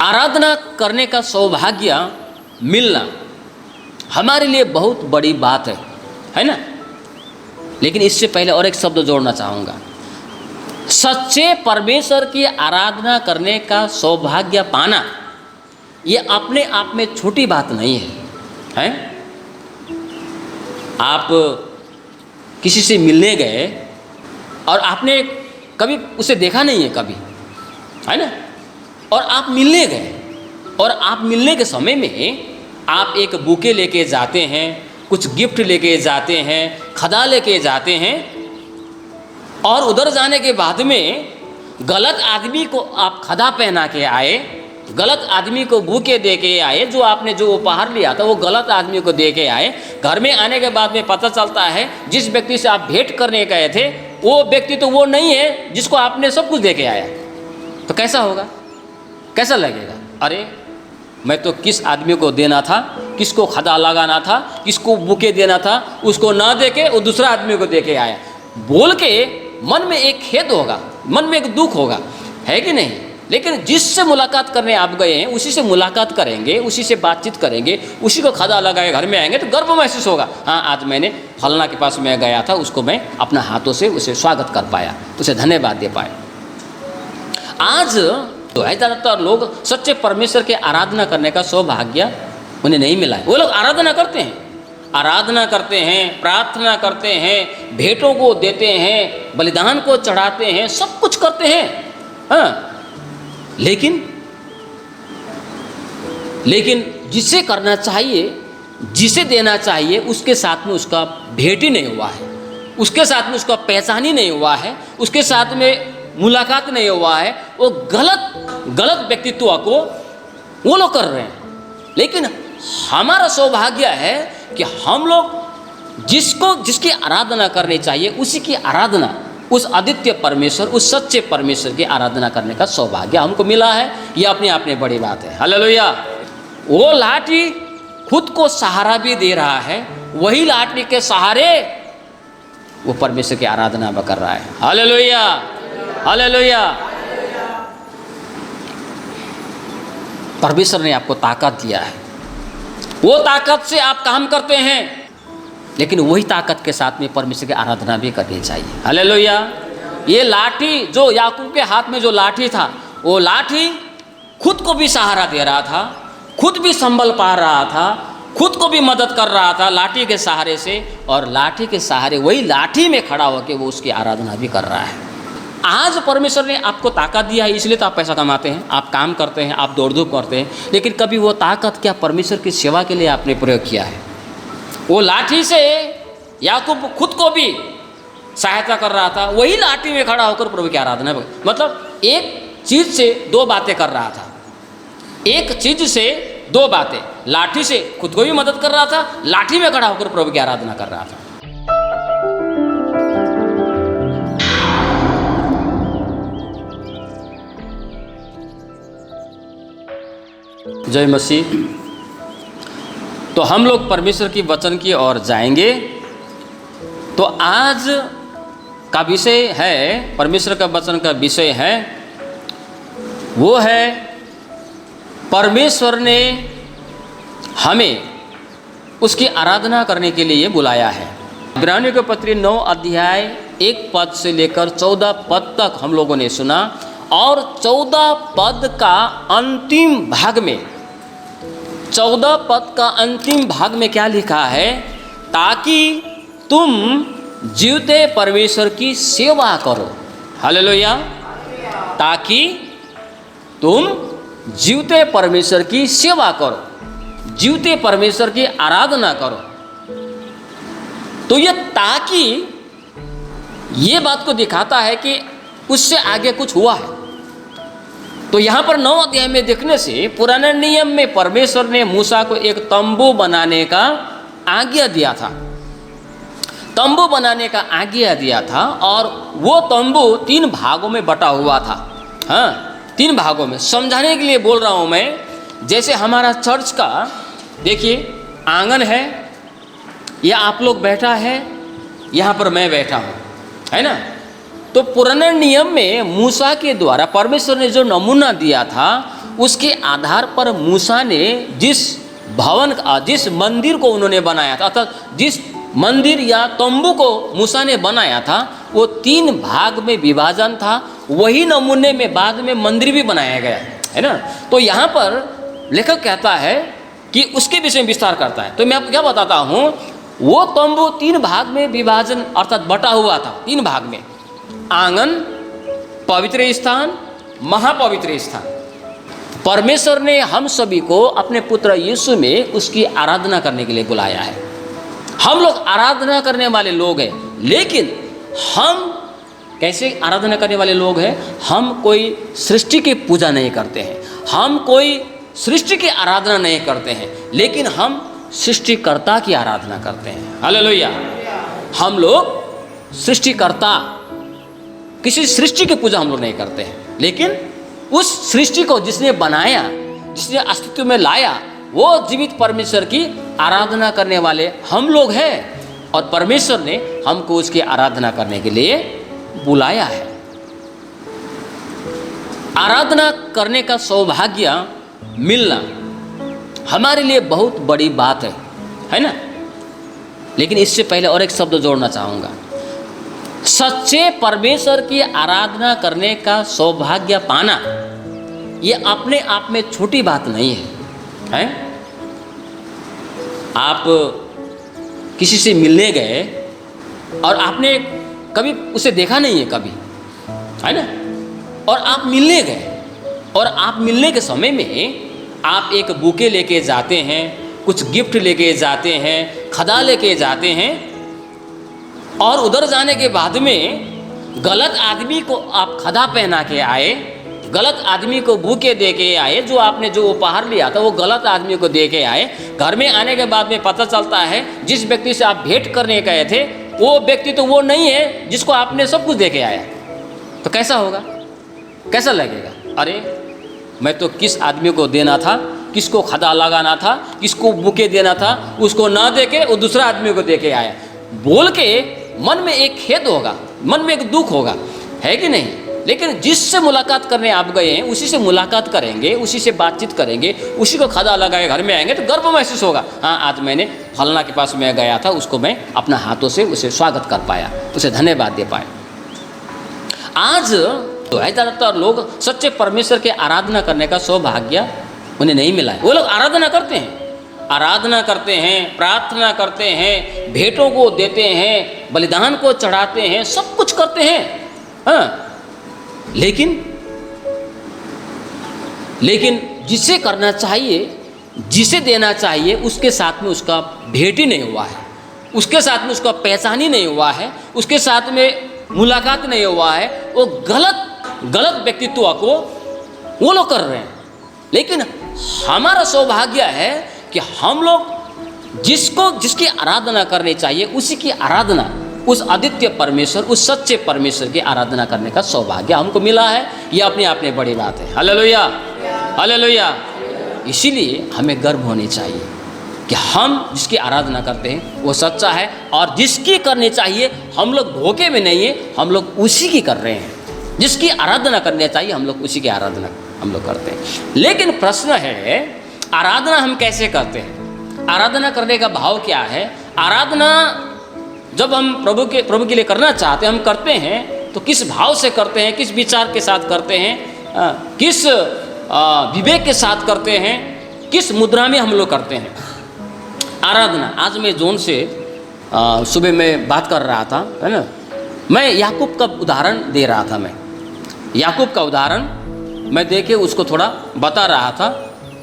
आराधना करने का सौभाग्य मिलना हमारे लिए बहुत बड़ी बात है ना। लेकिन इससे पहले और एक शब्द जोड़ना चाहूँगा। सच्चे परमेश्वर की आराधना करने का सौभाग्य पाना ये अपने आप में छोटी बात नहीं है। आप किसी से मिलने गए और आपने कभी उसे देखा नहीं है कभी, है ना, और आप मिलने गए और आप मिलने के समय में आप एक बुके लेके जाते हैं, कुछ गिफ्ट लेके जाते हैं, खदा लेके जाते हैं, और उधर जाने के बाद में गलत आदमी को आप खदा पहना के आए, गलत आदमी को बुके दे के आए, जो आपने जो उपहार लिया था वो गलत आदमी को दे के आए। घर में आने के बाद में पता चलता है जिस व्यक्ति से आप भेंट करने गए थे वो व्यक्ति तो वो नहीं है जिसको आपने सब कुछ दे के आया। तो कैसा होगा, कैसा लगेगा? अरे मैं तो किस आदमी को देना था, किसको खदा लगाना था, किसको बुके देना था, उसको ना दे के वो दूसरा आदमी को दे के आया बोल के मन में एक खेद होगा, मन में एक दुख होगा, है कि नहीं? लेकिन जिससे मुलाकात करने आप गए हैं उसी से मुलाकात करेंगे, उसी से बातचीत करेंगे, उसी को खदा लगाए घर में आएंगे तो गर्व महसूस होगा। हाँ, आज मैंने फलना के पास मैं गया था, उसको मैं अपना हाथों से उसे स्वागत कर पाया, उसे धन्यवाद दे पाया। आज तो है ज़्यादातर लोग सच्चे परमेश्वर के आराधना करने का सौभाग्य उन्हें नहीं मिला है। वो लोग आराधना करते हैं, आराधना करते हैं, प्रार्थना करते हैं, भेंटों को देते हैं, बलिदान को चढ़ाते हैं, सब कुछ करते हैं, हाँ, लेकिन जिसे करना चाहिए, जिसे देना चाहिए, उसके साथ में उसका भेंट ही नहीं हुआ है, उसके साथ में उसका पहचान ही नहीं हुआ है, उसके साथ में मुलाकात नहीं हुआ है। वो गलत व्यक्तित्व को वो लोग कर रहे हैं। लेकिन हमारा सौभाग्य है कि हम लोग जिसकी आराधना करनी चाहिए उसी की आराधना, उस अद्वितीय परमेश्वर, उस सच्चे परमेश्वर की आराधना करने का सौभाग्य हमको मिला है। यह अपने आप में बड़ी बात है। हालेलुया। वो लाठी खुद को सहारा भी दे रहा है, वही लाठी के सहारे वो परमेश्वर की आराधना कर रहा है। Hallelujah, hallelujah. परमेश्वर ने आपको ताकत दिया है, वो ताकत से आप काम करते हैं, लेकिन वही ताकत के साथ में परमेश्वर की आराधना भी करनी चाहिए। हालेलुया। ये लाठी जो याकूब के हाथ में जो लाठी था, वो लाठी खुद को भी सहारा दे रहा था, खुद भी संभल पा रहा था, खुद को भी मदद कर रहा था लाठी के सहारे से, और लाठी के सहारे वही लाठी में खड़ा होकर वो उसकी आराधना भी कर रहा है। आज परमेश्वर ने आपको ताकत दिया है, इसलिए तो आप पैसा कमाते हैं, आप काम करते हैं, आप दौड़ धूप करते हैं, लेकिन कभी वो ताकत क्या परमेश्वर की सेवा के लिए आपने प्रयोग किया है? वो लाठी से याकूब खुद को भी सहायता कर रहा था, वही लाठी में खड़ा होकर प्रभु की आराधना, मतलब एक चीज से दो बातें कर रहा था, एक चीज से दो बातें, लाठी से खुद को भी मदद कर रहा था, लाठी में खड़ा होकर प्रभु की आराधना कर रहा था। जय मसीह। तो हम लोग परमेश्वर की वचन की ओर जाएंगे। तो आज का विषय है, परमेश्वर का वचन का विषय है, वो है परमेश्वर ने हमें उसकी आराधना करने के लिए बुलाया है। इब्रानियों के पत्री 9 अध्याय 1 पद से लेकर 14 पद तक हम लोगों ने सुना, और 14 पद का अंतिम भाग में, 14 पद का अंतिम भाग में क्या लिखा है? ताकि तुम जीवते परमेश्वर की सेवा करो। हालेलुया। ताकि तुम जीवते परमेश्वर की सेवा करो, जीवते परमेश्वर की आराधना करो। तो ये ताकि ये बात को दिखाता है कि उससे आगे कुछ हुआ है। तो यहाँ पर 9 अध्याय में देखने से पुराने नियम में परमेश्वर ने मूसा को एक तंबू बनाने का आज्ञा दिया था, तंबू बनाने का आज्ञा दिया था, और वो तंबू 3 भागों में बटा हुआ था। हाँ, 3 भागों में। समझाने के लिए बोल रहा हूँ मैं, जैसे हमारा चर्च का देखिए आंगन है, या आप लोग बैठा है, यहाँ पर मैं बैठा हूँ, है ना। तो पुराने नियम में मूसा के द्वारा परमेश्वर ने जो नमूना दिया था उसके आधार पर मूसा ने जिस मंदिर को उन्होंने बनाया था, अर्थात जिस मंदिर या तंबू को मूसा ने बनाया था वो 3 भाग में विभाजन था। वही नमूने में बाद में मंदिर भी बनाया गया है ना। तो यहाँ पर लेखक कहता है कि उसके विषय में विस्तार करता है। तो मैं आपको क्या बताता हूँ, वो तंबू 3 भाग में विभाजन अर्थात बटा हुआ था, 3 भाग में। आंगन, पवित्र स्थान, महापवित्र स्थान। परमेश्वर ने हम सभी को अपने पुत्र यीशु में उसकी आराधना करने के लिए बुलाया है। हम लोग आराधना करने वाले लोग हैं, लेकिन हम कैसे आराधना करने वाले लोग हैं? हम कोई सृष्टि की पूजा नहीं करते हैं, हम कोई सृष्टि की आराधना नहीं करते हैं, लेकिन हम सृष्टिकर्ता की आराधना करते हैं। हालेलुया। हम लोग सृष्टिकर्ता, किसी सृष्टि की पूजा हम लोग नहीं करते हैं, लेकिन उस सृष्टि को जिसने बनाया, जिसने अस्तित्व में लाया, वो जीवित परमेश्वर की आराधना करने वाले हम लोग हैं। और परमेश्वर ने हमको उसकी आराधना करने के लिए बुलाया है। आराधना करने का सौभाग्य मिलना हमारे लिए बहुत बड़ी बात है ना। लेकिन इससे पहले और एक शब्द जोड़ना चाहूँगा। सच्चे परमेश्वर की आराधना करने का सौभाग्य पाना ये अपने आप में छोटी बात नहीं है। आप किसी से मिलने गए और आपने कभी उसे देखा नहीं है कभी, है ना, और आप मिलने गए और आप मिलने के समय में आप एक बुके लेके जाते हैं, कुछ गिफ्ट लेके जाते हैं, खदा लेके जाते हैं, और उधर जाने के बाद में गलत आदमी को आप खदा पहना के आए, गलत आदमी को बुके दे के आए, जो आपने जो उपहार लिया था वो गलत आदमी को दे के आए। घर में आने के बाद में पता चलता है जिस व्यक्ति से आप भेंट करने गए थे वो व्यक्ति तो वो नहीं है जिसको आपने सब कुछ दे के आया। तो कैसा होगा, कैसा लगेगा? अरे मैं तो किस आदमी को देना था, किसको खदा लगाना था, किसको बुके देना था, उसको ना दे के वो दूसरा आदमी को दे के आया बोल के मन में एक खेद होगा, मन में एक दुख होगा, है कि नहीं? लेकिन जिससे मुलाकात करने आप गए हैं उसी से मुलाकात करेंगे, उसी से बातचीत करेंगे, उसी को खदा लगाए घर में आएंगे तो गर्व महसूस होगा। हाँ, आज मैंने फलना के पास मैं गया था, उसको मैं अपना हाथों से उसे स्वागत कर पाया, उसे धन्यवाद दे पाया। आज तो ज़्यादातर लोग सच्चे परमेश्वर के आराधना करने का सौभाग्य उन्हें नहीं मिला है। वो लोग आराधना करते हैं, आराधना करते हैं, प्रार्थना करते हैं, भेंटों को देते हैं, बलिदान को चढ़ाते हैं, सब कुछ करते हैं, हाँ, लेकिन जिसे करना चाहिए, जिसे देना चाहिए, उसके साथ में उसका भेंट ही नहीं हुआ है, उसके साथ में उसका पहचान ही नहीं हुआ है, उसके साथ में मुलाकात नहीं हुआ है। वो गलत व्यक्तित्व को वो लोग कर रहे हैं। लेकिन हमारा सौभाग्य है कि हम लोग जिसकी आराधना करनी चाहिए उसी की आराधना, उस अद्वितीय परमेश्वर, उस सच्चे परमेश्वर की आराधना करने का सौभाग्य हमको मिला है। ये अपने आप में बड़ी बात है। Hallelujah, hallelujah. इसीलिए हमें गर्व होनी चाहिए कि हम जिसकी आराधना करते हैं वो सच्चा है, और जिसकी करनी चाहिए हम लोग धोखे में नहीं है, हम लोग उसी की कर रहे हैं। जिसकी आराधना करनी चाहिए हम लोग उसी की आराधना हम लोग करते हैं। लेकिन प्रश्न है, आराधना हम कैसे करते हैं? आराधना करने का भाव क्या है? आराधना जब हम प्रभु के लिए करना चाहते हैं, हम करते हैं तो किस भाव से करते हैं, किस विचार के साथ करते हैं, किस विवेक के साथ करते हैं, किस मुद्रा में हम लोग करते हैं आराधना? आज मैं जोन से सुबह में बात कर रहा था, है ना, मैं याकूब का उदाहरण दे रहा था। मैं याकूब का उदाहरण मैं दे के उसको थोड़ा बता रहा था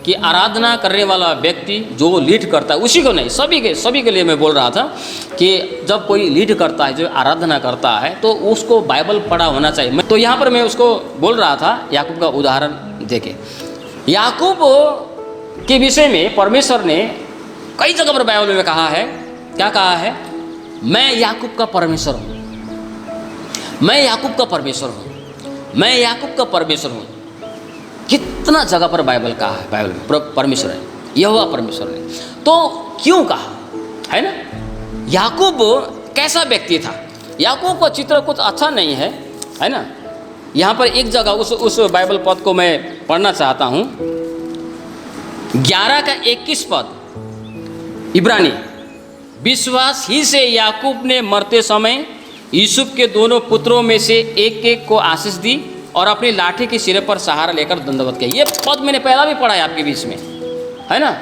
कि आराधना करने वाला व्यक्ति जो लीड करता है, उसी को नहीं, सभी के लिए मैं बोल रहा था कि जब कोई लीड करता है, जो आराधना करता है, तो उसको बाइबल पढ़ा होना चाहिए। तो यहाँ पर मैं उसको बोल रहा था याकूब का उदाहरण देके। याकूब के विषय में परमेश्वर ने कई जगह पर बाइबल में कहा है। क्या कहा है? मैं याकूब का परमेश्वर हूँ, मैं याकूब का परमेश्वर हूँ, मैं याकूब का परमेश्वर हूँ। कितना जगह पर बाइबल कहा है, बाइबल में परमेश्वर है, यहोवा परमेश्वर ने। तो क्यों कहा, है ना? याकूब कैसा व्यक्ति था? याकूब का चित्र कुछ अच्छा नहीं है, है ना? यहाँ पर एक जगह उस बाइबल पद को मैं पढ़ना चाहता हूँ। 11 का 21 पद इब्रानी, विश्वास ही से याकूब ने मरते समय यूसुफ के दोनों पुत्रों में से एक एक को आशीष दी और अपनी लाठी के सिरे पर सहारा लेकर दंडवत किया। ये पद मैंने पहला भी पढ़ा है आपके बीच में, है ना।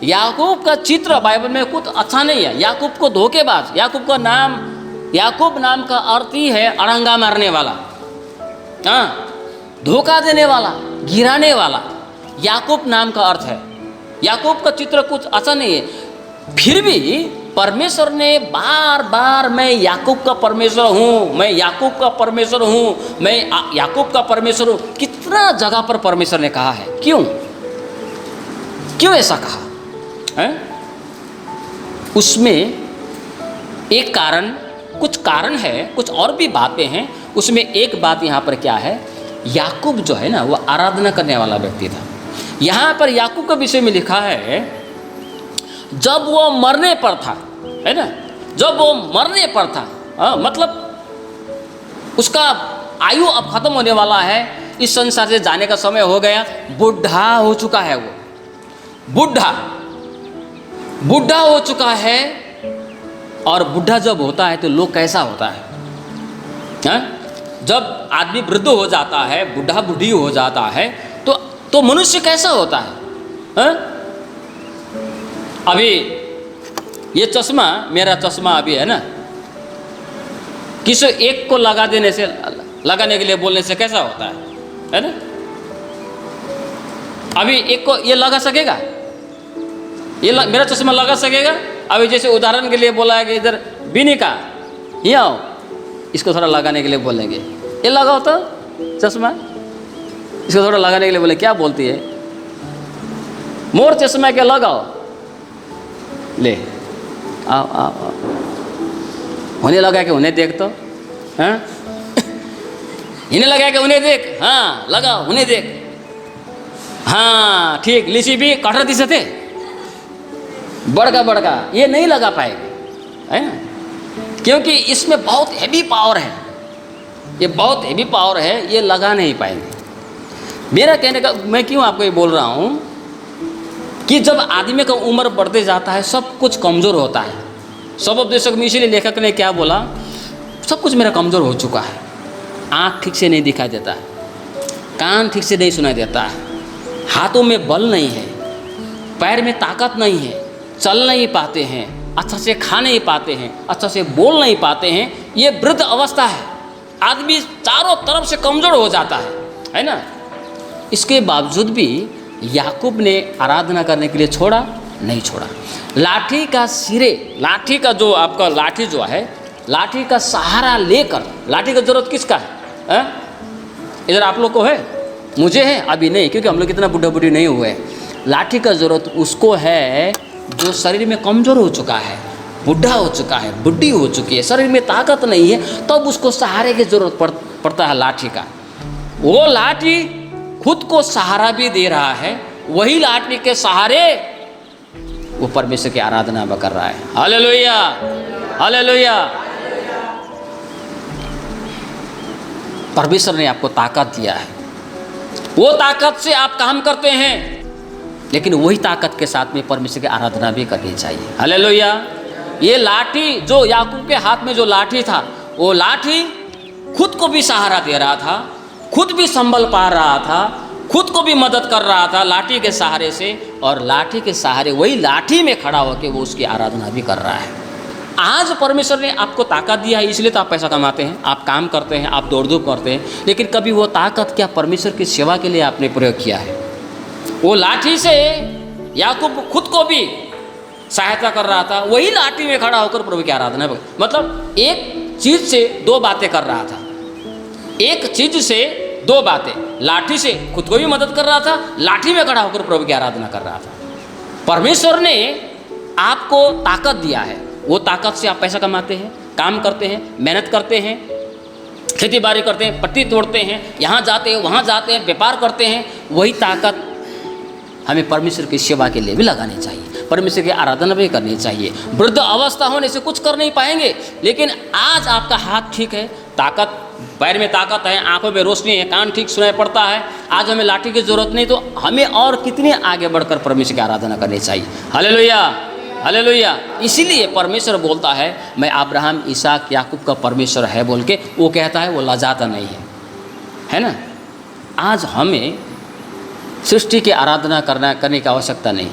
याकूब का चित्र बाइबल में कुछ अच्छा नहीं है। याकूब को धोखेबाज, याकूब नाम का अर्थ ही है अड़ंगा मारने वाला, हाँ, धोखा देने वाला, गिराने वाला, याकूब नाम का अर्थ है। याकूब का चित्र कुछ अच्छा नहीं है। फिर भी परमेश्वर ने बार बार मैं याकूब का परमेश्वर हूँ, मैं याकूब का परमेश्वर हूँ, मैं याकूब का परमेश्वर हूँ, कितना जगह पर परमेश्वर ने कहा है। क्यों ऐसा कहा है? उसमें एक कारण, कुछ कारण है, कुछ और भी बातें हैं। उसमें एक बात यहाँ पर क्या है, याकूब जो है ना वो आराधना करने वाला व्यक्ति था। यहाँ पर याकूब के विषय में लिखा है जब वो मरने पर था, है ना, जब वो मरने पर था, मतलब उसका आयु अब खत्म होने वाला है, इस संसार से जाने का समय हो गया, बुढ़ा हो चुका है, वो बुढ़ा हो चुका है। और बुढ़ा जब होता है तो लोग कैसा होता है, जब आदमी वृद्ध हो जाता है, बुढ़ा बुढ़ी हो जाता है तो मनुष्य कैसा होता है? अभी ये चश्मा, मेरा चश्मा अभी है ना, किसी एक को लगाने के लिए बोलने से कैसा होता है ना। अभी एक को ये लगा सकेगा, मेरा चश्मा लगा सकेगा? अभी जैसे उदाहरण के लिए बोला है कि इधर बिनिका यहाँ आओ, इसको थोड़ा लगाने के लिए बोलेंगे, ये लगाओ तो चश्मा, इसको थोड़ा लगाने के लिए बोले, क्या बोलती है, मोर चश्मा के लगाओ, ले आओ होने लगा कि उन्हें देख तो, हाँ इन्हें लगा कि उन्हें देख, हाँ लगाओ उन्हें देख, हाँ ठीक, लिची भी कटरा दिशा थे बड़का ये नहीं लगा पाएगा, है ना, क्योंकि इसमें बहुत हैवी पावर है, ये बहुत हैवी पावर है, ये लगा नहीं पाएंगे। मेरा कहने का, मैं क्यों आपको ये बोल रहा हूँ कि जब आदमी का उम्र बढ़ते जाता है सब कुछ कमज़ोर होता है। स्वोपदेशक में इसीलिए लेखक ने क्या बोला, सब कुछ मेरा कमज़ोर हो चुका है, आँख ठीक से नहीं दिखाई देता है, कान ठीक से नहीं सुनाई देता है, हाथों में बल नहीं है, पैर में ताकत नहीं है, चल नहीं पाते हैं, अच्छा से खा नहीं पाते हैं, अच्छा से बोल नहीं पाते हैं। ये वृद्ध अवस्था है, आदमी चारों तरफ से कमज़ोर हो जाता है ना। इसके बावजूद भी याकूब ने आराधना करने के लिए छोड़ा नहीं छोड़ा। लाठी का सिरे, लाठी का जो आपका लाठी जो है, लाठी का सहारा लेकर, लाठी का जरूरत किसका है? इधर आप लोग को है, मुझे है अभी नहीं, क्योंकि हम लोग इतना बुढ़ा बुढ़ी नहीं हुए। लाठी का जरूरत उसको है जो शरीर में कमज़ोर हो चुका है, बुढ़ा हो चुका है, बुढ़ी हो चुकी है, शरीर में ताकत नहीं है, तब उसको सहारे की जरूरत पड़ता है लाठी का। वो लाठी खुद को सहारा भी दे रहा है, वही लाठी के सहारे वो परमेश्वर की आराधना कर रहा है। Hallelujah, hallelujah. परमेश्वर ने आपको ताकत दिया है, वो ताकत से आप काम करते हैं, लेकिन वही ताकत के साथ में परमेश्वर की आराधना भी करनी चाहिए। हालेलुया। ये लाठी जो याकूब के हाथ में जो लाठी था, वो लाठी खुद को भी सहारा दे रहा था, खुद भी संभल पा रहा था, खुद को भी मदद कर रहा था लाठी के सहारे से, और लाठी के सहारे वही लाठी में खड़ा होकर वो उसकी आराधना भी कर रहा है। आज परमेश्वर ने आपको ताकत दिया है, इसलिए तो आप पैसा कमाते हैं, आप काम करते हैं, आप दौड़ धूप करते हैं, लेकिन कभी वो ताकत क्या परमेश्वर की सेवा के लिए आपने प्रयोग किया है? वो लाठी से याकूब खुद को भी सहायता कर रहा था, वही लाठी में खड़ा होकर प्रभु की आराधना, मतलब एक चीज से दो बातें कर रहा था, एक चीज से दो बातें, लाठी से खुद को भी मदद कर रहा था, लाठी में खड़ा होकर प्रभु की आराधना कर रहा था। परमेश्वर ने आपको ताकत दिया है, वो ताकत से आप पैसा कमाते हैं, काम करते हैं, मेहनत करते हैं, खेती बाड़ी करते हैं, पट्टी तोड़ते हैं, यहाँ जाते हैं वहाँ जाते हैं, व्यापार करते हैं। वही ताकत हमें परमेश्वर की सेवा के लिए भी लगानी चाहिए, परमेश्वर की आराधना भी करनी चाहिए। वृद्ध अवस्था होने से कुछ कर नहीं पाएंगे, लेकिन आज आपका हाथ ठीक है, ताकत पैर में ताकत है, आंखों में रोशनी है, कान ठीक सुनाई पड़ता है, आज हमें लाठी की ज़रूरत नहीं, तो हमें और कितने आगे बढ़कर परमेश्वर की आराधना करनी चाहिए। Hallelujah, hallelujah. इसीलिए परमेश्वर बोलता है मैं अब्राहम, इसहाक, याकूब का परमेश्वर है बोल के वो कहता है, वो लजाता नहीं है ना। आज हमें सृष्टि की आराधना करने की आवश्यकता नहीं,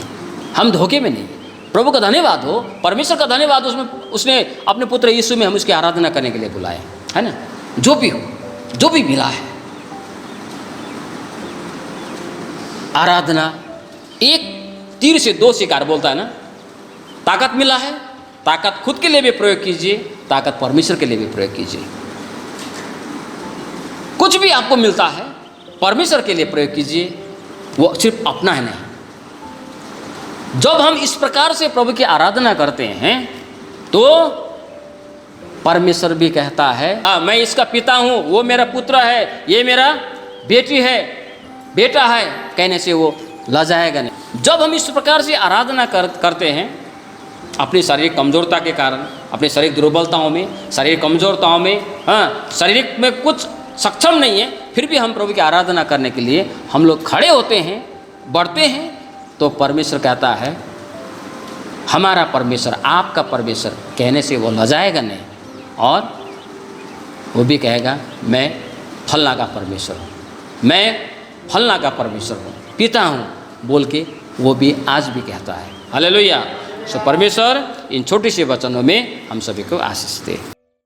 हम धोखे में नहीं। प्रभु का धन्यवाद हो, परमेश्वर का धन्यवाद हो, उसने अपने पुत्र यीशु में हम उसकी आराधना करने के लिए बुलाए, है ना। जो भी हो, जो भी मिला है, आराधना एक तीर से दो शिकार बोलता है ना। ताकत मिला है, ताकत खुद के लिए भी प्रयोग कीजिए, ताकत परमेश्वर के लिए भी प्रयोग कीजिए। कुछ भी आपको मिलता है परमेश्वर के लिए प्रयोग कीजिए, वो सिर्फ अपना है नहीं। जब हम इस प्रकार से प्रभु की आराधना करते हैं तो परमेश्वर भी कहता है मैं इसका पिता हूँ, वो मेरा पुत्र है, ये मेरा बेटी है, बेटा है, कहने से वो लजाएगा नहीं। जब हम इस प्रकार से आराधना करते हैं अपनी शारीरिक कमजोरता के कारण, अपनी शारीरिक दुर्बलताओं में, शारीरिक कमजोरताओं में, शारीरिक में कुछ सक्षम नहीं है, फिर भी हम प्रभु की आराधना करने के लिए हम लोग खड़े होते हैं, बढ़ते हैं, तो परमेश्वर कहता है हमारा परमेश्वर, आपका परमेश्वर, कहने से वो लजाएगा नहीं, और वो भी कहेगा मैं फलना का परमेश्वर हूँ, मैं फलना का परमेश्वर हूँ, पिता हूँ बोल के वो भी आज भी कहता है। हालेलुया। सो परमेश्वर इन छोटे से वचनों में हम सभी को आशीष दे।